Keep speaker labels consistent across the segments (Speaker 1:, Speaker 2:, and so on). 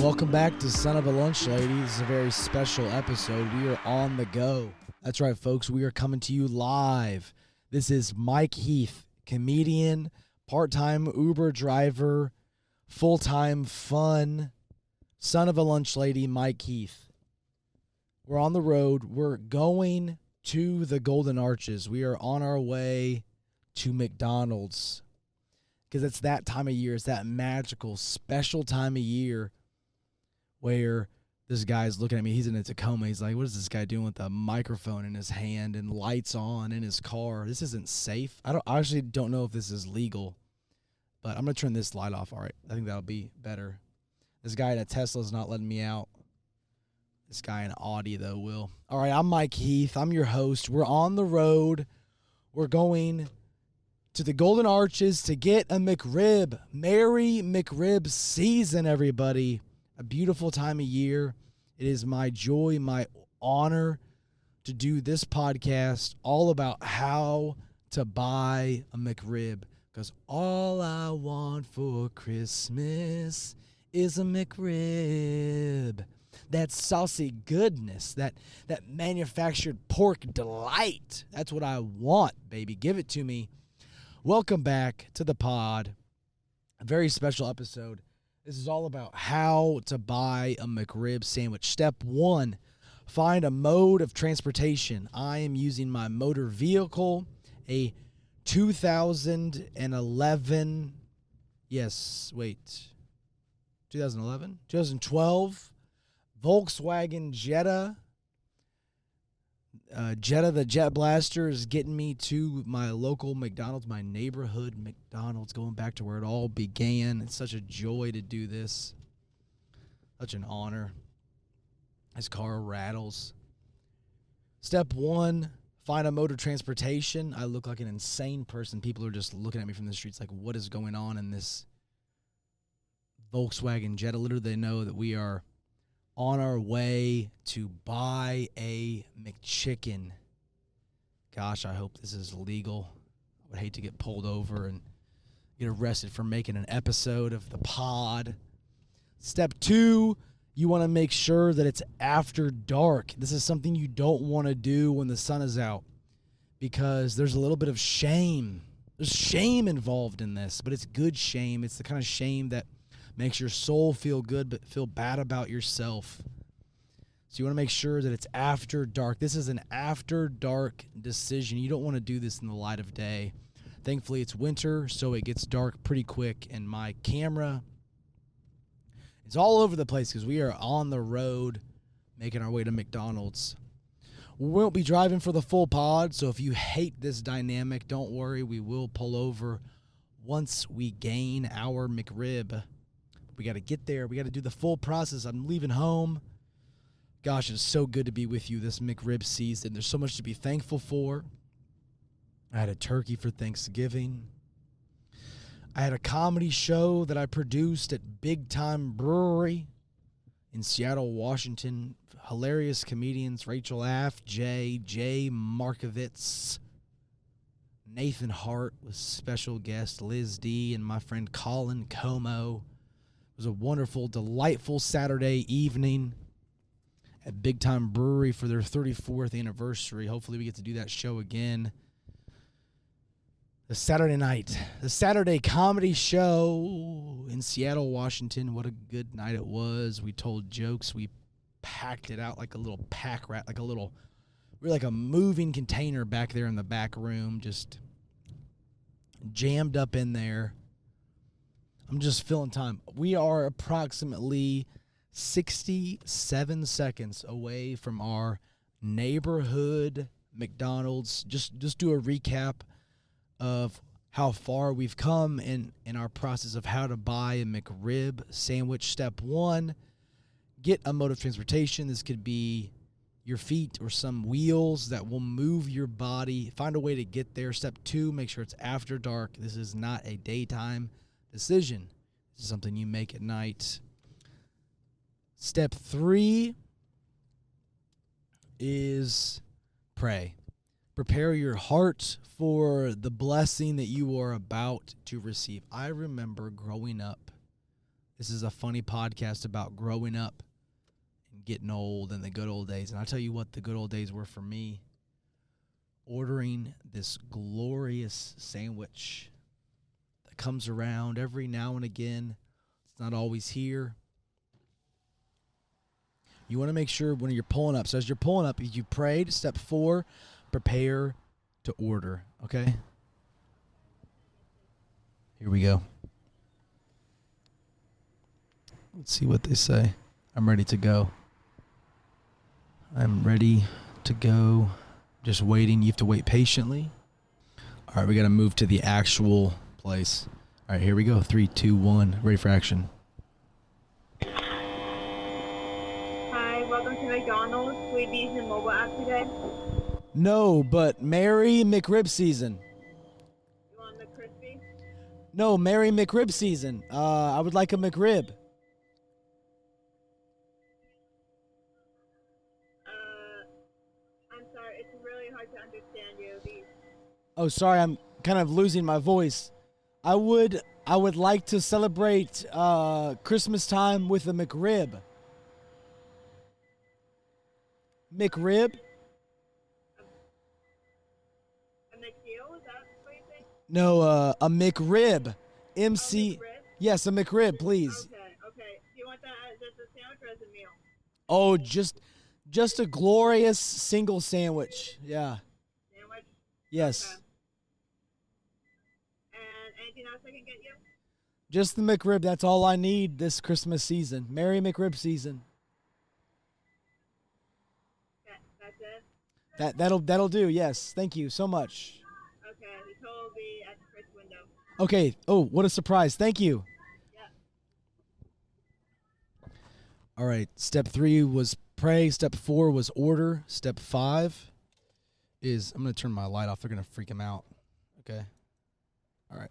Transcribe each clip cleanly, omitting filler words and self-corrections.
Speaker 1: Welcome back to Son of a Lunch Lady. This is a very special episode. We are on the go. That's right, folks. We are coming to you live. This is Mike Heath, comedian, part-time Uber driver, full-time fun, son of a lunch lady, Mike Heath. We're on the road. We're going to the Golden Arches. We are on our way to McDonald's because it's that time of year. It's that magical, special time of year where this guy's looking at me. He's in a Tacoma. He's like, what is this guy doing with a microphone in his hand and lights on in his car? This isn't safe. I actually don't know if this is legal, but I'm going to turn this light off. All right. I think that'll be better. This guy in a Tesla is not letting me out. This guy in an Audi, though, will. All right. I'm Mike Heath. I'm your host. We're on the road. We're going to the Golden Arches to get a McRib. Merry McRib season, everybody. A beautiful time of year. It is my joy, my honor to do this podcast all about how to buy a McRib. Because all I want for Christmas is a McRib. That saucy goodness, that manufactured pork delight. That's what I want, baby. Give it to me. Welcome back to the pod. A very special episode. This is all about how to buy a McRib sandwich. Step one, find a mode of transportation. I am using my motor vehicle, a 2011, 2012 Volkswagen Jetta. Jetta, the Jet Blaster, is getting me to my local McDonald's, my neighborhood McDonald's, going back to where it all began. It's such a joy to do this. Such an honor. His car rattles. Step one, find a mode of transportation. I look like an insane person. People are just looking at me from the streets like, what is going on in this Volkswagen Jetta? Literally, they know that we are on our way to buy a McChicken. Gosh, I hope this is legal. I would hate to get pulled over and get arrested for making an episode of the pod. Step two, you want to make sure that it's after dark. This is something you don't want to do when the sun is out because there's a little bit of shame. There's shame involved in this, but it's good shame. It's the kind of shame that makes your soul feel good but feel bad about yourself. So you want to make sure that it's after dark. This is an after dark decision. You don't want to do this in the light of day. Thankfully, it's winter, so it gets dark pretty quick, and my camera is all over the place because we are on the road making our way to McDonald's. We won't be driving for the full pod, so if you hate this dynamic, don't worry. We will pull over once we gain our McRib. We got to get there. We got to do the full process. I'm leaving home. Gosh, it's so good to be with you this McRib season. There's so much to be thankful for. I had a turkey for Thanksgiving. I had a comedy show that I produced at Big Time Brewery in Seattle, Washington. Hilarious comedians, Rachel Aff, Jay Markovitz, Nathan Hart was special guest, Liz D, and my friend Colin Como. It was a wonderful, delightful Saturday evening at Big Time Brewery for their 34th anniversary. Hopefully we get to do that show again. The Saturday comedy show in Seattle, Washington. What a good night it was. We told jokes. We packed it out like a little pack rat, we're like a moving container back there in the back room, just jammed up in there. I'm just filling time. We are approximately 67 seconds away from our neighborhood McDonald's. Just do a recap of how far we've come in our process of how to buy a McRib sandwich. Step one, get a mode of transportation. This could be your feet or some wheels that will move your body. Find a way to get there. Step two, make sure it's after dark. This is not a daytime decision. This is something you make at night. Step three is pray. Prepare your heart for the blessing that you are about to receive. I remember growing up This is a funny podcast about growing up and getting old and the good old days. And I'll tell you what the good old days were for me. Ordering this glorious sandwich that comes around every now and again. It's not always here. You want to make sure when you're pulling up. So as you're pulling up, you prayed. Step 4, prepare to order. Okay? Here we go. Let's see what they say. I'm ready to go. I'm ready to go. Just waiting. You have to wait patiently. All right, we got to move to the actual place. All right, here we go. 3, 2, 1. Ready for action.
Speaker 2: Hi, welcome to McDonald's. Will you be using mobile app today?
Speaker 1: No, but Merry McRib season.
Speaker 2: You want the crispy?
Speaker 1: No, Merry McRib season. I would like a McRib.
Speaker 2: I'm sorry, it's really hard to understand you.
Speaker 1: Oh, sorry, I'm kind of losing my voice. I would like to celebrate Christmas time with a McRib. McRib?
Speaker 2: A McDeal, is that what you think?
Speaker 1: No, a McRib. MC.
Speaker 2: McRib?
Speaker 1: Yes, a McRib, please.
Speaker 2: Okay. Do you want that as a sandwich or as a meal?
Speaker 1: Oh, just a glorious single sandwich. Yeah.
Speaker 2: Sandwich?
Speaker 1: Yes.
Speaker 2: Okay. And anything else I can get you?
Speaker 1: Just the McRib. That's all I need this Christmas season. Merry McRib season.
Speaker 2: That's it?
Speaker 1: That'll do. Yes. Thank you so much.
Speaker 2: Okay, the total will be at the first window.
Speaker 1: Okay. Oh, what a surprise. Thank you.
Speaker 2: Yeah.
Speaker 1: All right. Step 3 was pray. Step 4 was order. Step 5 is I'm going to turn my light off. They're going to freak him out. Okay. All right.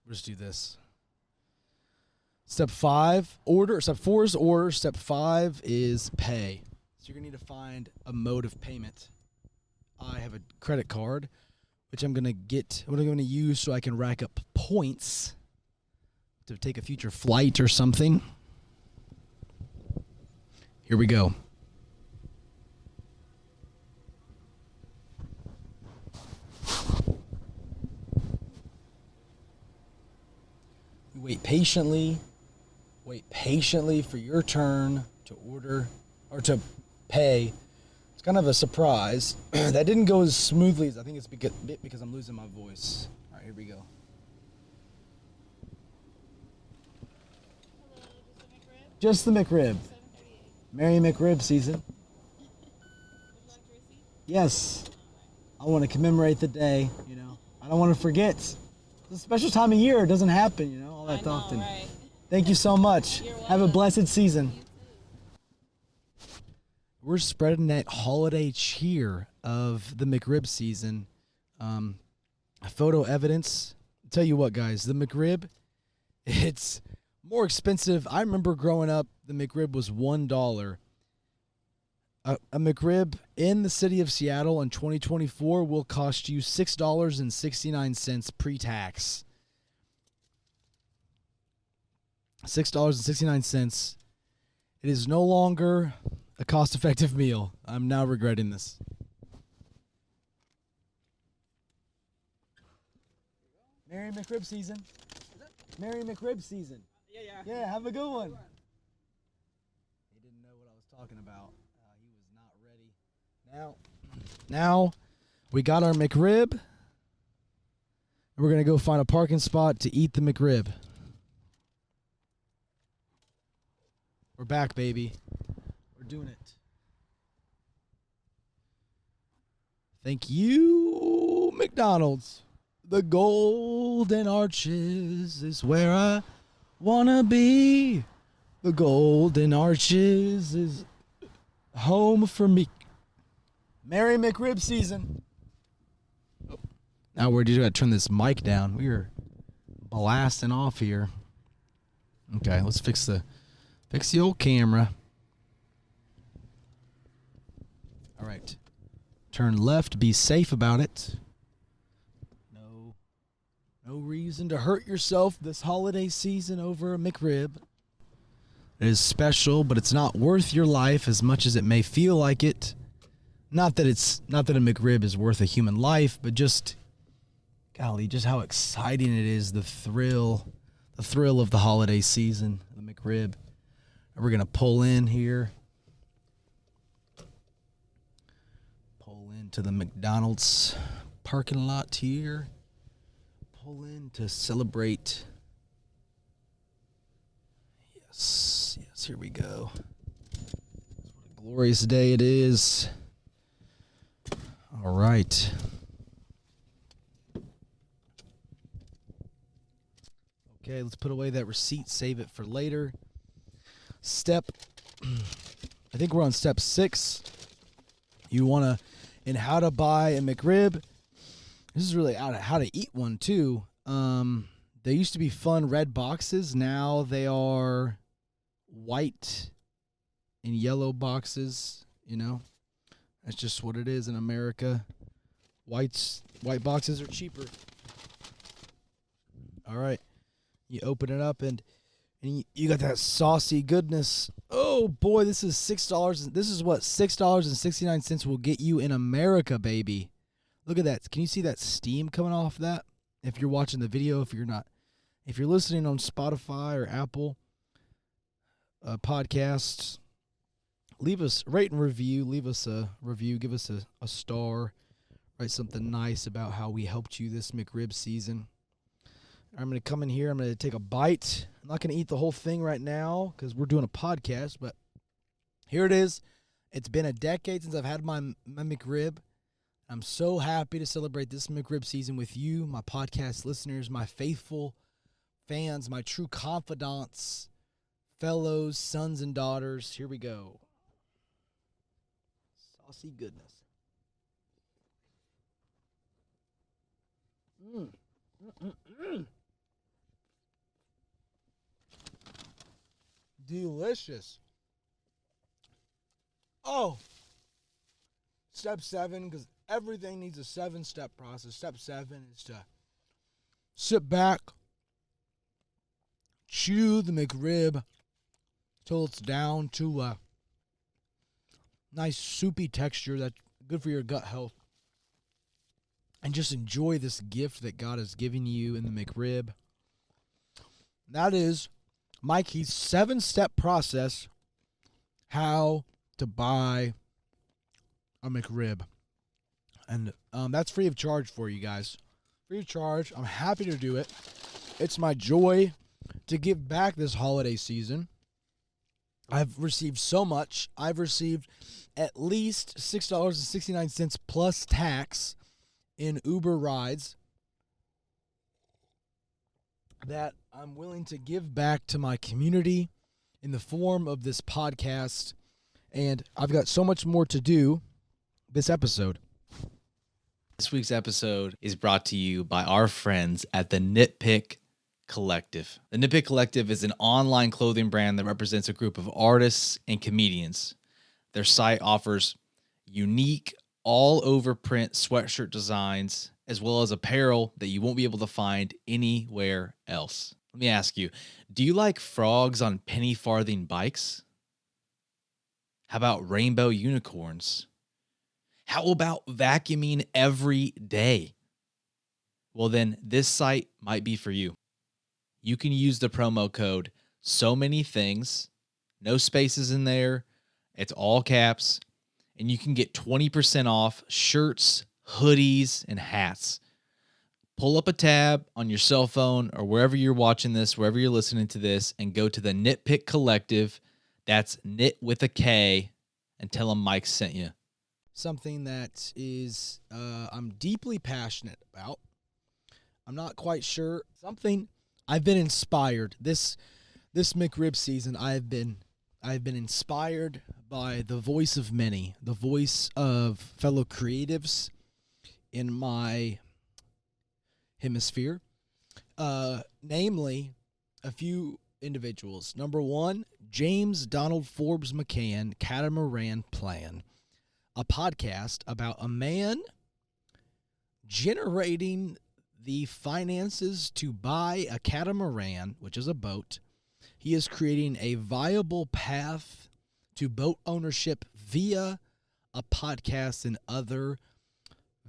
Speaker 1: We'll just do this. Step 5, order. Step 4 is order. Step 5 is pay. So you're going to need to find a mode of payment. I have a credit card, which I'm going to use so I can rack up points to take a future flight or something. Here we go. You wait patiently for your turn to order or to pay. It's kind of a surprise. That didn't go as smoothly as I think it's because I'm losing my voice. All right, here we go.
Speaker 3: Hello,
Speaker 1: Just the McRib.
Speaker 3: 7:38.
Speaker 1: Merry McRib season.
Speaker 3: Would you like to receipt?
Speaker 1: Yes. I want to commemorate the day, I don't want to forget. It's a special time of year. It doesn't happen, all that often.
Speaker 3: Right?
Speaker 1: Thank you so much.
Speaker 3: You're
Speaker 1: Have a
Speaker 3: welcome.
Speaker 1: blessed season.
Speaker 3: You too.
Speaker 1: We're spreading that holiday cheer of the McRib season. Photo evidence. I'll tell you what, guys, the McRib, it's more expensive. I remember growing up, the McRib was $1. A McRib in the city of Seattle in 2024 will cost you $6.69 pre-tax. $6.69. It is no longer a cost-effective meal. I'm now regretting this. Merry McRib season. Merry McRib season. Yeah, have a good one. He didn't know what I was talking about. He was not ready. Now we got our McRib. And we're going to go find a parking spot to eat the McRib. We're back, baby. We're doing it. Thank you, McDonald's. The Golden Arches is where I want to be. The Golden Arches is home for me. Merry McRib season. Oh. Now we're just going to turn this mic down. We are blasting off here. Okay, let's fix the old camera. All right. Turn left. Be safe about it. No reason to hurt yourself this holiday season over a McRib. It is special, but it's not worth your life as much as it may feel like it. Not that a McRib is worth a human life, but just, golly, just how exciting it is, the thrill of the holiday season, the McRib. And we're going to pull in here. Pull into the McDonald's parking lot here. Pull in to celebrate. Yes, here we go. What a glorious day it is. All right. Okay, let's put away that receipt, save it for later. I think we're on step 6. You want to, in how to buy a McRib. This is really out of how to eat one, too. They used to be fun red boxes. Now they are white and yellow boxes, you know. That's just what it is in America. White boxes are cheaper. All right. You open it up and you got that saucy goodness. Oh boy, this is $6. This is what $6.69 will get you in America, baby. Look at that. Can you see that steam coming off that? If you're watching the video, if you're listening on Spotify or Apple podcasts, leave us rate and review. Leave us a review. Give us a star. Write something nice about how we helped you this McRib season. I'm going to come in here. I'm going to take a bite. I'm not going to eat the whole thing right now because we're doing a podcast, but here it is. It's been a decade since I've had my McRib. I'm so happy to celebrate this McRib season with you, my podcast listeners, my faithful fans, my true confidants, fellows, sons and daughters. Here we go. Saucy goodness. Delicious. Oh. Step 7, because everything needs a 7-step process. Step 7 is to sit back, chew the McRib till it's down to a nice soupy texture that's good for your gut health. And just enjoy this gift that God has given you in the McRib. That is Mikey's 7-step process how to buy a McRib. And that's free of charge for you guys. Free of charge. I'm happy to do it. It's my joy to give back this holiday season. I've received so much. I've received at least $6.69 plus tax in Uber rides that I'm willing to give back to my community in the form of this podcast. And I've got so much more to do this episode.
Speaker 4: This week's episode is brought to you by our friends at the Knitpick Collective. The Knitpick Collective is an online clothing brand that represents a group of artists and comedians. Their site offers unique all-over print sweatshirt designs, as well as apparel that you won't be able to find anywhere else. Let me ask you, do you like frogs on penny farthing bikes? How about rainbow unicorns? How about vacuuming every day? Well, then this site might be for you. You can use the promo code so many things, no spaces in there. It's all caps. And you can get 20% off shirts, hoodies, and hats. Pull up a tab on your cell phone or wherever you're watching this, wherever you're listening to this, and go to the Knitpick Collective. That's knit with a K, and tell them Mike sent you.
Speaker 1: Something that is I'm deeply passionate about. I'm not quite sure. Something I've been inspired. This McRib season, I've been inspired by the voice of many, the voice of fellow creatives in my hemisphere, namely a few individuals. Number 1, James Donald Forbes McCann, Catamaran Plan, a podcast about a man generating the finances to buy a catamaran, which is a boat. He is creating a viable path to boat ownership via a podcast and other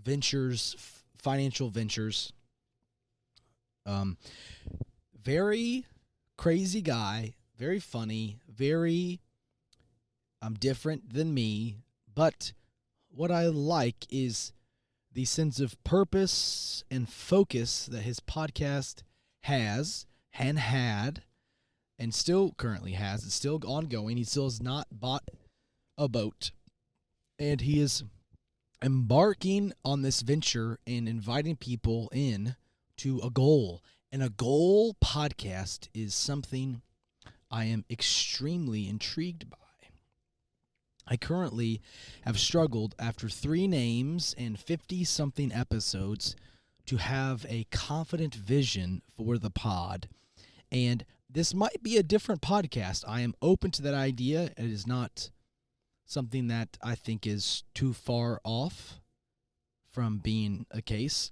Speaker 1: ventures, financial ventures. Very crazy guy, very funny, very different than me. But what I like is the sense of purpose and focus that his podcast has and had and still currently has. It's still ongoing. He still has not bought a boat. And he is embarking on this venture and inviting people in to a goal. And a goal podcast is something I am extremely intrigued by. I currently have struggled after 3 names and 50-something episodes to have a confident vision for the pod. And this might be a different podcast. I am open to that idea. It is not something that I think is too far off from being a case.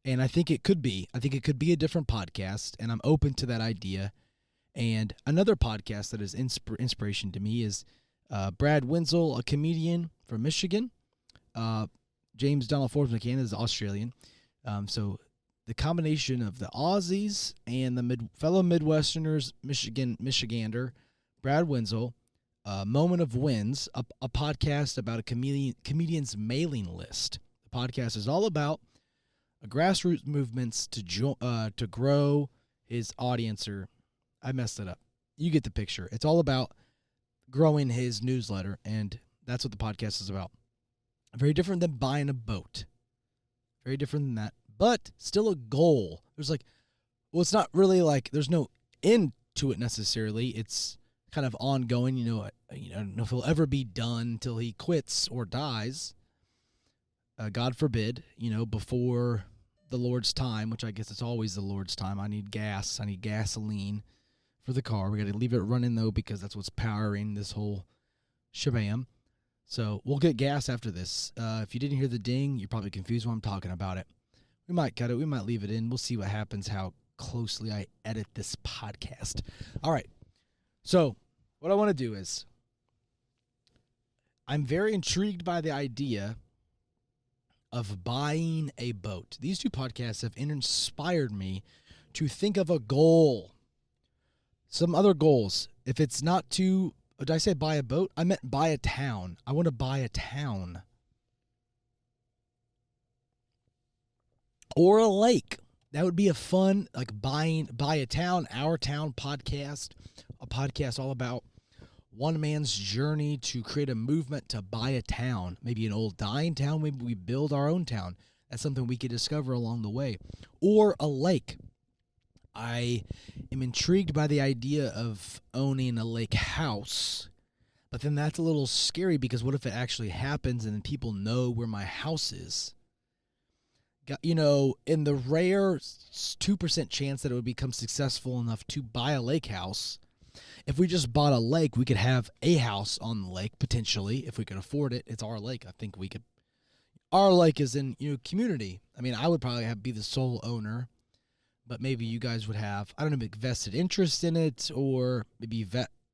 Speaker 1: And I think it could be. I think it could be a different podcast, and I'm open to that idea. And another podcast that is inspiration to me is Brad Wenzel, a comedian from Michigan. James Donald Forbes McCann is Australian. So the combination of the Aussies and the fellow Midwesterners, Michigander, Brad Wenzel, Moment of Wenz, a podcast about a comedian's mailing list. The podcast is all about grassroots movements to grow his audience. Or I messed it up. You get the picture. It's all about growing his newsletter, and that's what the podcast is about. Very different than buying a boat. Very different than that, but still a goal. There's it's not really there's no end to it necessarily. It's kind of ongoing. I don't know if he'll ever be done until he quits or dies. God forbid, before the Lord's time, which I guess it's always the Lord's time. I need gas. I need gasoline for the car. We got to leave it running, though, because that's what's powering this whole shabam. So we'll get gas after this. If you didn't hear the ding, you're probably confused why I'm talking about it. We might cut it. We might leave it in. We'll see what happens, how closely I edit this podcast. All right. So what I want to do is I'm very intrigued by the idea of buying a boat. These 2 podcasts have inspired me to think of a goal. Some other goals. If it's not did I say buy a boat? I meant buy a town. I want to buy a town. Or a lake. That would be a fun, buy a town, our town podcast. A podcast all about one man's journey to create a movement to buy a town. Maybe an old dying town. Maybe we build our own town. That's something we could discover along the way. Or a lake. I am intrigued by the idea of owning a lake house, but then that's a little scary because what if it actually happens and then people know where my house is? In the rare 2% chance that it would become successful enough to buy a lake house, if we just bought a lake, we could have a house on the lake, potentially, if we could afford it. It's our lake. I think we could. Our lake is in community. I mean, I would probably be the sole owner. But maybe you guys would have, I don't know, vested interest in it, or maybe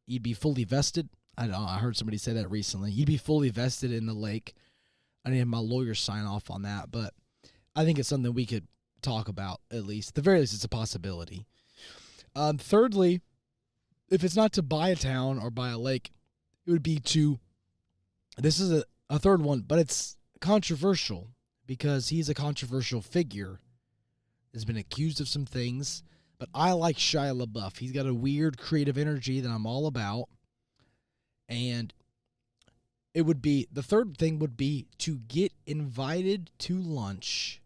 Speaker 1: you'd be fully vested. I don't know. I heard somebody say that recently. You'd be fully vested in the lake. I didn't have my lawyer sign off on that, but I think it's something we could talk about, at least. At the very least, it's a possibility. Thirdly, if it's not to buy a town or buy a lake, it would be this is a third one, but it's controversial because he's a controversial figure. Has been accused of some things, but I like Shia LaBeouf. He's got a weird creative energy that I'm all about. And the third thing would be to get invited to lunch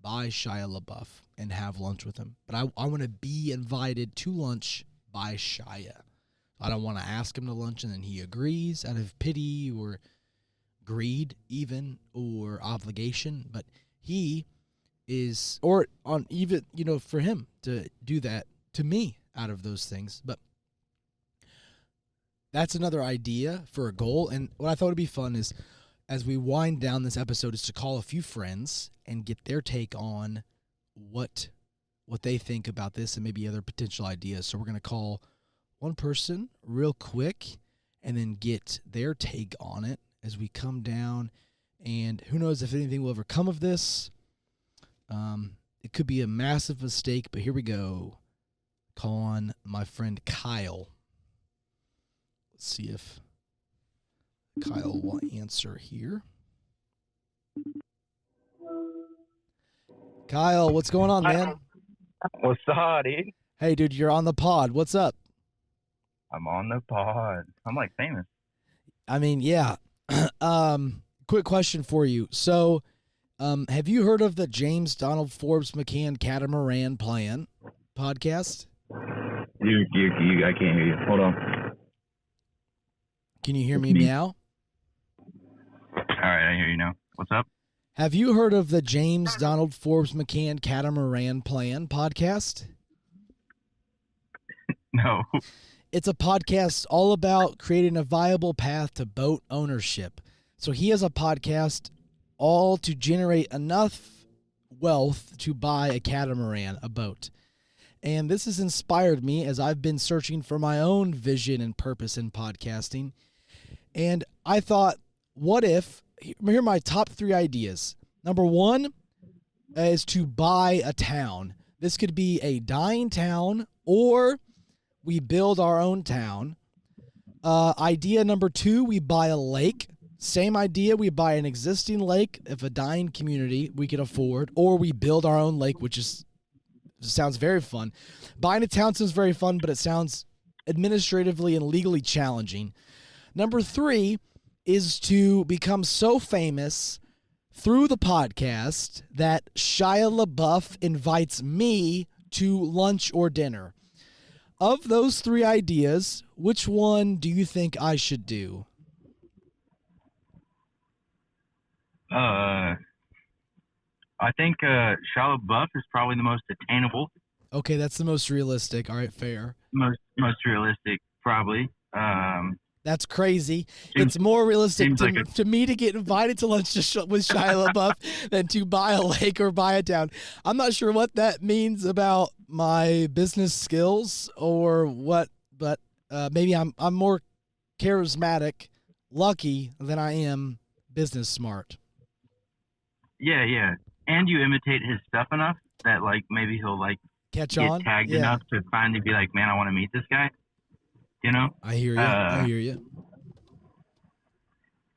Speaker 1: by Shia LaBeouf and have lunch with him. But I want to be invited to lunch by Shia. I don't want to ask him to lunch and then he agrees out of pity or greed even, or obligation, but he is, or on even, for him to do that to me out of those things. But that's another idea for a goal. And what I thought would be fun is, as we wind down this episode, is to call a few friends and get their take on what they think about this and maybe other potential ideas. So we're going to call one person real quick and then get their take on it as we come down. And who knows if anything will ever come of this. It could be a massive mistake, but here we go. Call on my friend Kyle. Let's see if Kyle will answer here. Kyle, what's going on, man?
Speaker 5: What's up, dude?
Speaker 1: Hey, dude, you're on the pod. What's up?
Speaker 5: I'm on the pod. I'm like famous.
Speaker 1: I mean, yeah. Quick question for you. So, have you heard of the James Donald Forbes McCann Catamaran Plan podcast?
Speaker 5: I can't hear you. Hold on.
Speaker 1: Can you hear me now?
Speaker 5: All right, I hear you now. What's up?
Speaker 1: Have you heard of the James Donald Forbes McCann Catamaran Plan podcast?
Speaker 5: No.
Speaker 1: It's a podcast all about creating a viable path to boat ownership. So he has a podcast all to generate enough wealth to buy a catamaran, a boat. And this has inspired me as I've been searching for my own vision and purpose in podcasting. And I thought, what if, here are my top 3 ideas. Number 1 is to buy a town. This could be a dying town, or we build our own town. Idea number 2, we buy a lake. Same idea, we buy an existing lake if a dying community we could afford, or we build our own lake, which sounds very fun. Buying a town sounds very fun, but it sounds administratively and legally challenging. Number 3 is to become so famous through the podcast that Shia LaBeouf invites me to lunch or dinner. Of those 3 ideas, which one do you think I should do?
Speaker 5: I think Shia LaBeouf is probably the most attainable.
Speaker 1: Okay, that's the most realistic. All right, fair.
Speaker 5: Most realistic, probably.
Speaker 1: That's crazy. It's more realistic to me to get invited to lunch with Shia LaBeouf than to buy a lake or buy a town. I'm not sure what that means about my business skills or what, but maybe I'm more charismatic, lucky than I am business smart.
Speaker 5: Yeah. And you imitate his stuff enough that like maybe he'll like
Speaker 1: catch
Speaker 5: get
Speaker 1: on
Speaker 5: tagged enough to finally be like, man, I want to meet this guy. You know?
Speaker 1: I hear you. I hear you.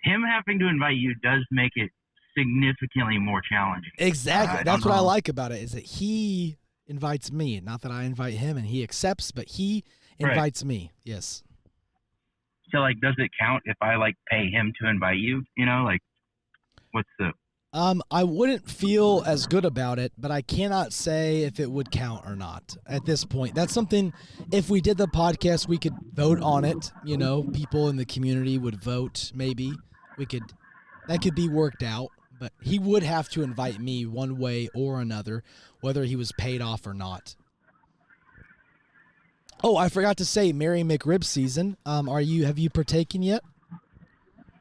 Speaker 5: Him having to invite you does make it significantly more challenging.
Speaker 1: Exactly. That's what I like about it, is that he invites me. Not that I invite him and he accepts, but he invites me. Yes.
Speaker 5: So, like, does it count if I, like, pay him to invite you? You know, like, what's the...
Speaker 1: I wouldn't feel as good about it, but I cannot say if it would count or not at this point. That's something, if we did the podcast, we could vote on it. You know, people in the community would vote, maybe. That could be worked out, but he would have to invite me one way or another, whether he was paid off or not. Oh, I forgot to say, Merry McRib season. Have you partaken yet?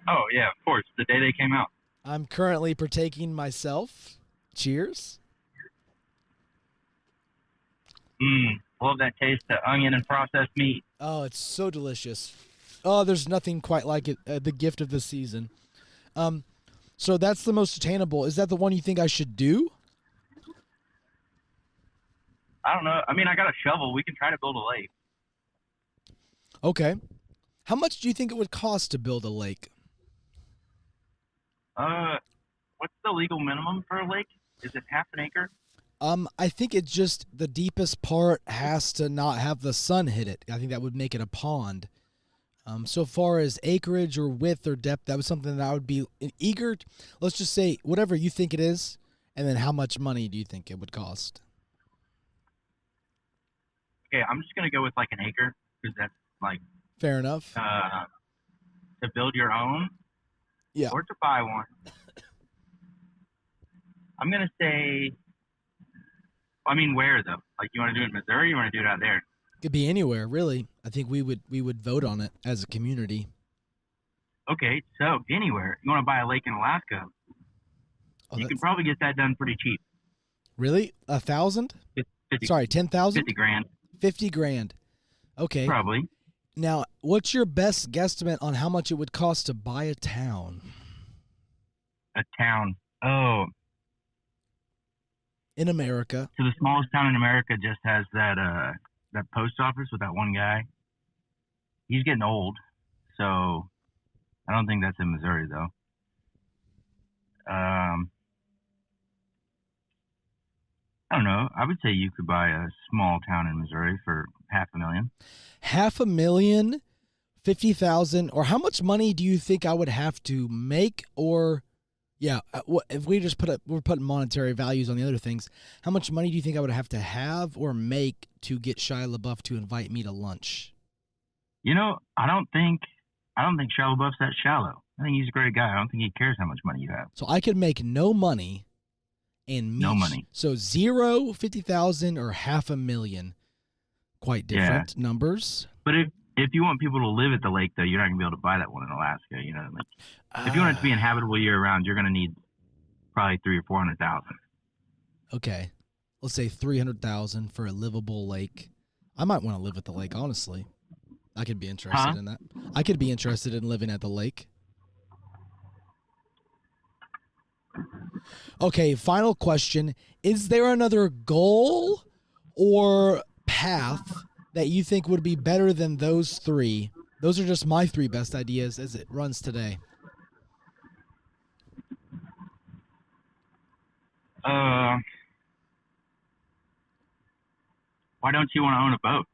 Speaker 5: Oh, yeah, of course. The day they came out.
Speaker 1: I'm currently partaking myself. Cheers.
Speaker 5: Love that taste of onion and processed meat.
Speaker 1: Oh, it's so delicious. Oh, there's nothing quite like it. The gift of the season. So that's the most attainable. Is that the one you think I should do?
Speaker 5: I don't know. I mean, I got a shovel. We can try to build a lake.
Speaker 1: Okay. How much do you think it would cost to build a lake?
Speaker 5: What's the legal minimum for a lake? Is it half an acre?
Speaker 1: I think it's just the deepest part has to not have the sun hit it. I think that would make it a pond. So far as acreage or width or depth, that was something that I would be eager. Let's just say whatever you think it is, and then how much money do you think it would cost?
Speaker 5: Okay, I'm just gonna go with like an acre because that's like
Speaker 1: fair enough.
Speaker 5: To build your own,
Speaker 1: yeah,
Speaker 5: or to buy one. I'm gonna say. I mean, where though? Like, you want to do it in Missouri? Or you want to do it out there?
Speaker 1: Could be anywhere, really. I think we would vote on it as a community.
Speaker 5: Okay, so anywhere. You want to buy a lake in Alaska?
Speaker 1: Oh,
Speaker 5: you can probably get that done pretty cheap.
Speaker 1: Really? 1,000?
Speaker 5: 50,
Speaker 1: Sorry, 10,000?
Speaker 5: 50 grand,
Speaker 1: 50 grand. Okay.
Speaker 5: probably.
Speaker 1: Now, what's your best guesstimate on how much it would cost to buy a town?
Speaker 5: A town. Oh,
Speaker 1: In America.
Speaker 5: so the smallest town in America just has that post office with that one guy. He's getting old, so I don't think that's in Missouri though. I don't know. I would say you could buy a small town in Missouri for $500,000.
Speaker 1: $500,000, 50,000, or how much money do you think I would have to make? Or, yeah, if we just we're putting monetary values on the other things. How much money do you think I would have or make to get Shia LaBeouf to invite me to lunch?
Speaker 5: You know, I don't think Shia LaBeouf's that shallow. I think he's a great guy. I don't think he cares how much money you have.
Speaker 1: So I could make no money and meet.
Speaker 5: No money.
Speaker 1: So 0, 50,000, or $500,000. Quite different numbers.
Speaker 5: But if you want people to live at the lake, though, you're not gonna be able to buy that one in Alaska. You know, like if you want it to be inhabitable year round, you're gonna need probably 300,000 or 400,000.
Speaker 1: Okay, let's say 300,000 for a livable lake. I might want to live at the lake, honestly. I could be interested in that. I could be interested in living at the lake. Okay, final question. Is there another goal or path that you think would be better than those three? Those are just my three best ideas as it runs today.
Speaker 5: Why don't you want to own a boat?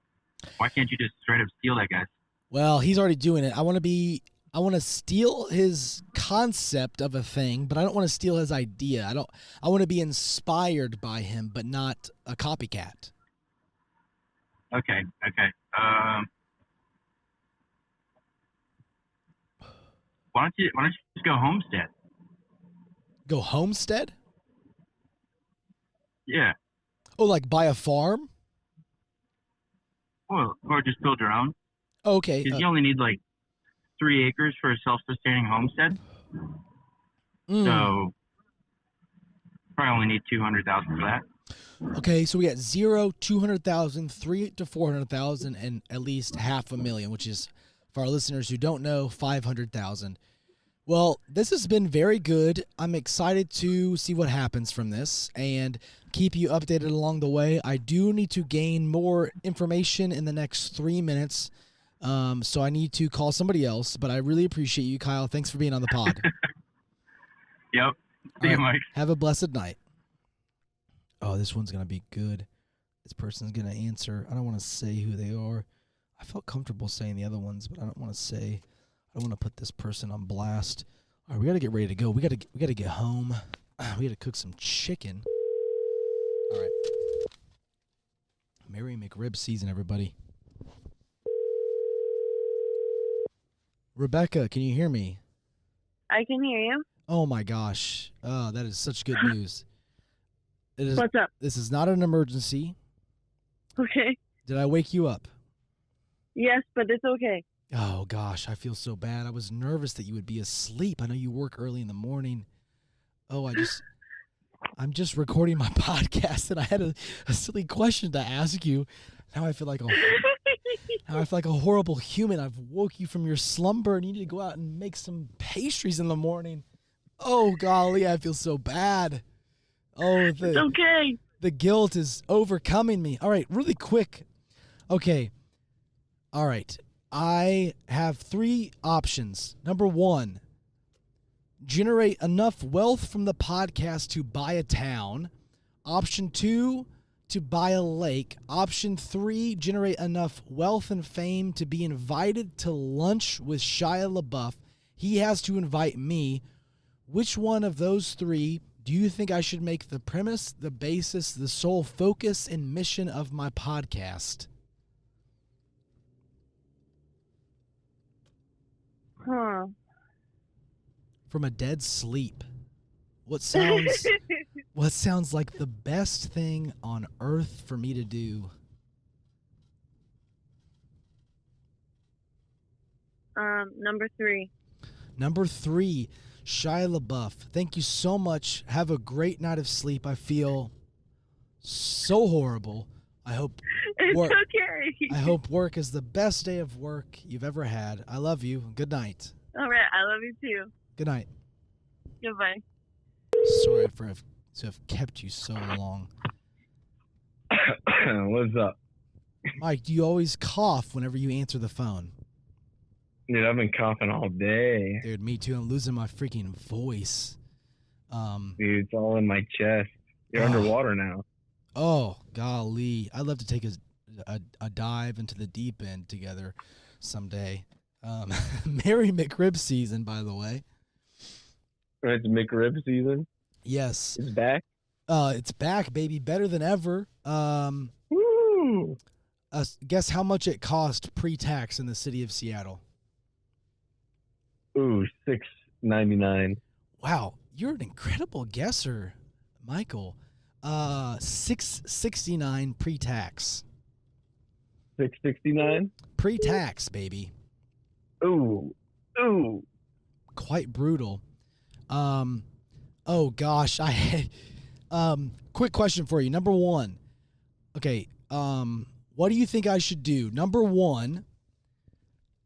Speaker 5: Why can't you just straight up steal that guy?
Speaker 1: Well, he's already doing it. I want to steal his concept of a thing, but I don't want to steal his idea. I want to be inspired by him, but not a copycat.
Speaker 5: Okay. Why don't you just go homestead?
Speaker 1: Go homestead?
Speaker 5: Yeah.
Speaker 1: Oh, like buy a farm?
Speaker 5: Well, or just build your own.
Speaker 1: Okay.
Speaker 5: Because you only need like 3 acres for a self-sustaining homestead. So probably only need 200,000 for that.
Speaker 1: Okay, so we got 0, 200,000, 3 to 400,000, and at least $500,000, which is, for our listeners who don't know, 500,000. Well, this has been very good. I'm excited to see what happens from this and keep you updated along the way. I do need to gain more information in the next 3 minutes, so I need to call somebody else, but I really appreciate you, Kyle. Thanks for being on the pod.
Speaker 5: Yep. See you, Mike.
Speaker 1: Have a blessed night. Oh, this one's going to be good. This person's going to answer. I don't want to say who they are. I felt comfortable saying the other ones, but I don't want to put this person on blast. All right, we got to get ready to go. We got to get home. We got to cook some chicken. All right. Merry McRib season, everybody. Rebecca, can you hear me?
Speaker 2: I can hear you.
Speaker 1: Oh my gosh. Oh, that is such good news.
Speaker 2: What's up?
Speaker 1: This is not an emergency.
Speaker 2: Okay.
Speaker 1: Did I wake you up?
Speaker 2: Yes, but it's okay.
Speaker 1: Oh gosh, I feel so bad. I was nervous that you would be asleep. I know you work early in the morning. Oh, I'm just recording my podcast and I had a silly question to ask you. Now I feel like a horrible human. I've woke you from your slumber and you need to go out and make some pastries in the morning. Oh golly, I feel so bad. Oh,
Speaker 2: it's okay.
Speaker 1: The guilt is overcoming me. All right, really quick. Okay. All right. I have 3 options. Number 1, generate enough wealth from the podcast to buy a town. Option 2, to buy a lake. Option 3, generate enough wealth and fame to be invited to lunch with Shia LaBeouf. He has to invite me. Which one of those 3 do you think I should make the premise, the basis, the sole focus and mission of my podcast?
Speaker 2: Huh.
Speaker 1: From a dead sleep. What sounds like the best thing on earth for me to do?
Speaker 2: Number 3.
Speaker 1: Number 3, Shia LaBeouf. Thank you so much. Have a great night of sleep. I feel so horrible. I hope
Speaker 2: It's
Speaker 1: work.
Speaker 2: okay.
Speaker 1: I hope work is the best day of work you've ever had. I love you. Good night.
Speaker 2: All right, I love you too.
Speaker 1: Good night.
Speaker 2: Goodbye.
Speaker 1: Sorry to have kept you so long.
Speaker 6: What's up?
Speaker 1: Mike, do you always cough whenever you answer the phone?
Speaker 6: Dude, I've been coughing all day.
Speaker 1: Dude, me too. I'm losing my freaking voice.
Speaker 6: Dude, it's all in my chest. You're
Speaker 1: Oh.
Speaker 6: underwater now.
Speaker 1: Oh, golly. I'd love to take a dive into the deep end together someday. Merry McRib season, by the way.
Speaker 6: It's McRib season.
Speaker 1: Yes.
Speaker 6: It's back.
Speaker 1: It's back, baby. Better than ever.
Speaker 6: Woo!
Speaker 1: Guess how much it cost pre-tax in the city of Seattle?
Speaker 6: Ooh, $6.99.
Speaker 1: Wow, you're an incredible guesser, Michael. $6.69 pre-tax.
Speaker 6: $6.69.
Speaker 1: Pre-tax, baby.
Speaker 6: Ooh.
Speaker 1: Quite brutal. Oh gosh, I had quick question for you. Number one. Okay, what do you think I should do? Number one,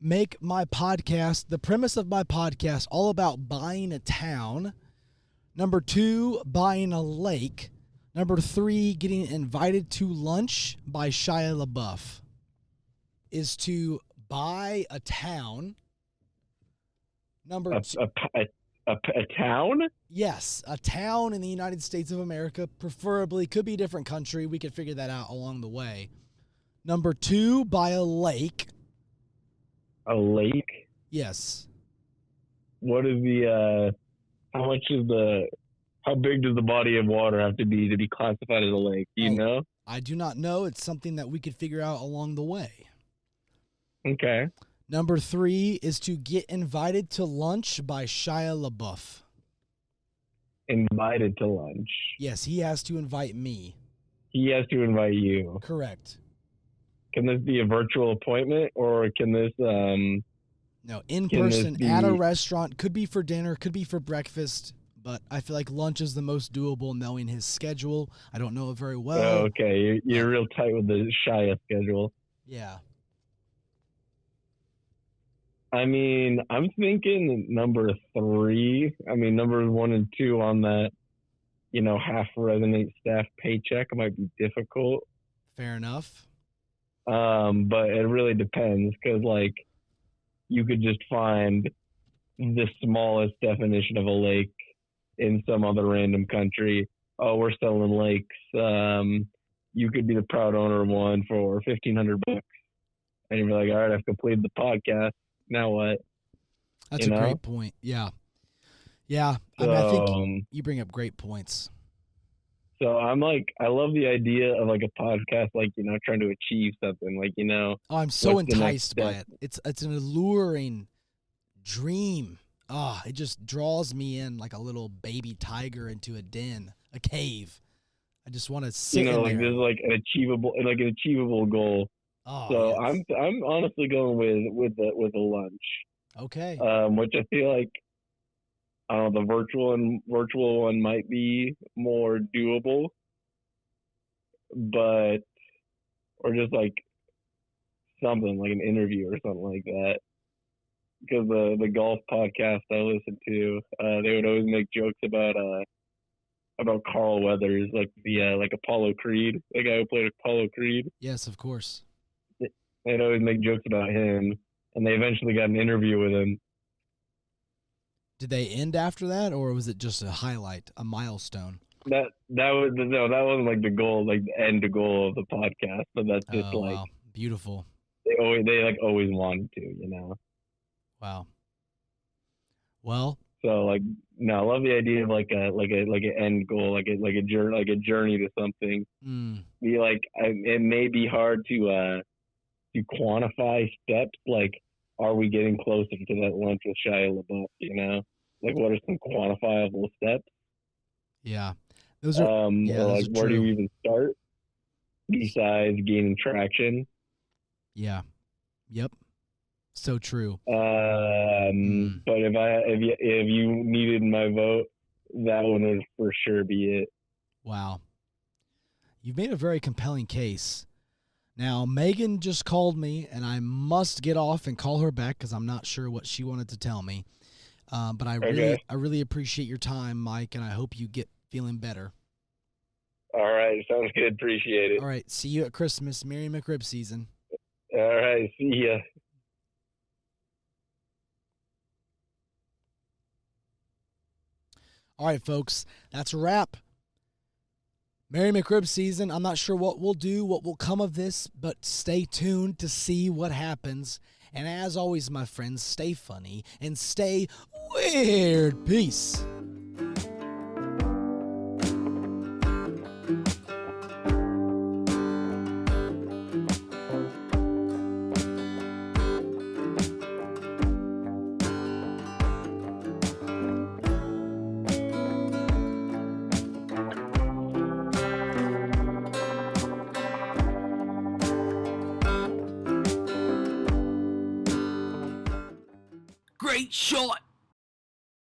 Speaker 1: make my podcast, the premise of my podcast, all about buying a town. Number two, buying a lake. Number three, getting invited to lunch by Shia LaBeouf. Is to buy a town. Number two,
Speaker 6: A town?
Speaker 1: yes, a town in the United States of America, preferably. Could be a different country. We could figure that out along the way. Number two, buy a lake.
Speaker 6: A lake?
Speaker 1: Yes.
Speaker 6: What is how big does the body of water have to be classified as a lake? Do you know?
Speaker 1: I do not know. It's something that we could figure out along the way.
Speaker 6: Okay.
Speaker 1: Number three is to get invited to lunch by Shia LaBeouf.
Speaker 6: Invited to lunch.
Speaker 1: Yes, he has to invite me.
Speaker 6: He has to invite you.
Speaker 1: Correct.
Speaker 6: Can this be a virtual appointment, or can this
Speaker 1: No, in
Speaker 6: Can this
Speaker 1: person at a
Speaker 6: be-
Speaker 1: restaurant. Could be for dinner, could be for breakfast, but I feel like lunch is the most doable knowing his schedule. I don't know it very well.
Speaker 6: Oh, okay, you're real tight with the Shia schedule.
Speaker 1: Yeah.
Speaker 6: I mean, I'm thinking number three. I mean, numbers 1 and 2 on that, half resonate staff paycheck might be difficult.
Speaker 1: Fair enough.
Speaker 6: But it really depends, because you could just find the smallest definition of a lake in some other random country. Oh, we're selling lakes. You could be the proud owner of one for $1,500, and you're like, all right, I've completed the podcast. Now what?
Speaker 1: That's a great point. Yeah. Yeah. I mean, I think you bring up great points.
Speaker 6: So I'm I love the idea of a podcast, trying to achieve something,
Speaker 1: Oh, I'm so
Speaker 6: what's the next
Speaker 1: enticed by
Speaker 6: step?
Speaker 1: it. It's an alluring dream. It just draws me in like a little baby tiger into a den, a cave. I just want to sit in there.
Speaker 6: there's an achievable goal.
Speaker 1: Oh,
Speaker 6: So
Speaker 1: yes.
Speaker 6: I'm honestly going with the lunch,
Speaker 1: Okay.
Speaker 6: which I feel like the virtual one might be more doable, but or just something like an interview or something like that. Because the golf podcast I listen to, they would always make jokes about Carl Weathers, like Apollo Creed, the guy who played Apollo Creed.
Speaker 1: Yes, of course.
Speaker 6: They'd always make jokes about him, and they eventually got an interview with him.
Speaker 1: Did they end after that, or was it just a highlight, a milestone?
Speaker 6: That wasn't the goal, the end goal of the podcast. But that's just
Speaker 1: Wow. Beautiful.
Speaker 6: they always wanted to,
Speaker 1: Wow. Well,
Speaker 6: So no, I love the idea of an end goal, like a journey to something. It may be hard to quantify steps. Are we getting closer to that lunch with Shia LaBeouf? What are some quantifiable steps?
Speaker 1: yeah. Those are those are
Speaker 6: where do
Speaker 1: true.
Speaker 6: you even start besides gaining traction?
Speaker 1: Yeah. Yep. So true.
Speaker 6: But if you needed my vote, that one would for sure be it.
Speaker 1: Wow. you've made a very compelling case. Now, Megan just called me, and I must get off and call her back because I'm not sure what she wanted to tell me. But I really appreciate your time, Mike, and I hope you get feeling better.
Speaker 6: All right, sounds good. Appreciate it.
Speaker 1: All right, see you at Christmas. Merry McRib season.
Speaker 6: All right, see ya.
Speaker 1: All right, folks, that's a wrap. Merry McRib season. I'm not sure what we'll do, what will come of this, but stay tuned to see what happens. And as always, my friends, stay funny and stay weird. Peace. Great shot.